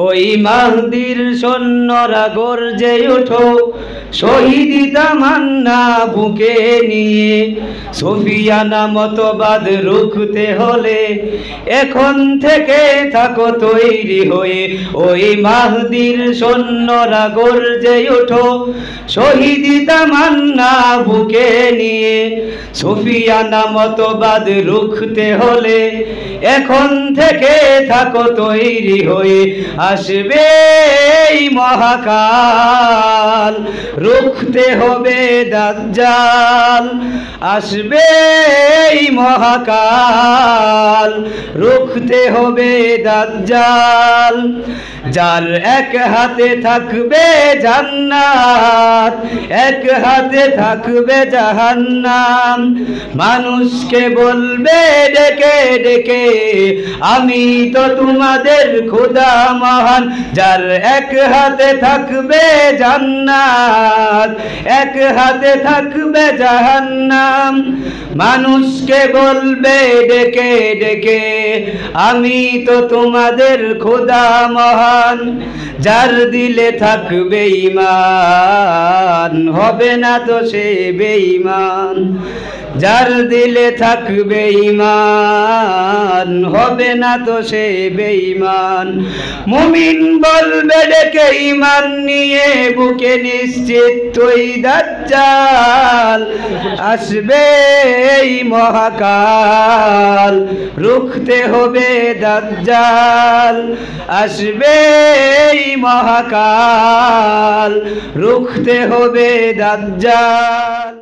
ওই মাহদির সৈন্যরা গর্জে ওঠো, শহীদ তামান্না বুকে নিয়ে। সুফিয়ানা মতবাদ রুখতে হলে এখন থেকে থাকো তৈরি হয়ে। ওই মাহদির সৈন্যরা গর্জে ওঠো, শহীদ তামান্না বুকে নিয়ে। সুফিয়ানা মতবাদ রুখতে হলে এখন থেকে থাকো তৈরি হয়ে। আসবে এই মহাকাল, রুখতে হবে দাজ্জাল। আসবে এই মহাকাল, রুখতে হবে দাজ্জাল। যার এক হাতে থাকবে জান্নাত, এক হাতে থাকবে জাহান্নাম। মানুষকে বলবে ডেকে ডেকে, আমি তো তোমাদের খোদা মহান। যার এক হাতে থাকবে জান্নাত, এক হাতে থাকবে জাহান্নাম। মানুষকে বলবে ডেকে ডেকে, আমি তো তোমাদের খোদা মহান। যার দিলে থাকবে ঈমান, হবে না তো সে বেঈমান। যার দিলে থাকবে ঈমান, হবে না তো সে বেঈমান। মুমিন বলবে ডেকে ঈমান নিয়ে বুকে, নিশ্চিত তুই দাজ্জাল। আসবে এই মহাকাল, রুখতে হবে দাজ্জাল। আসবে এই মহাকাল, রুখতে হবে দাজ্জাল।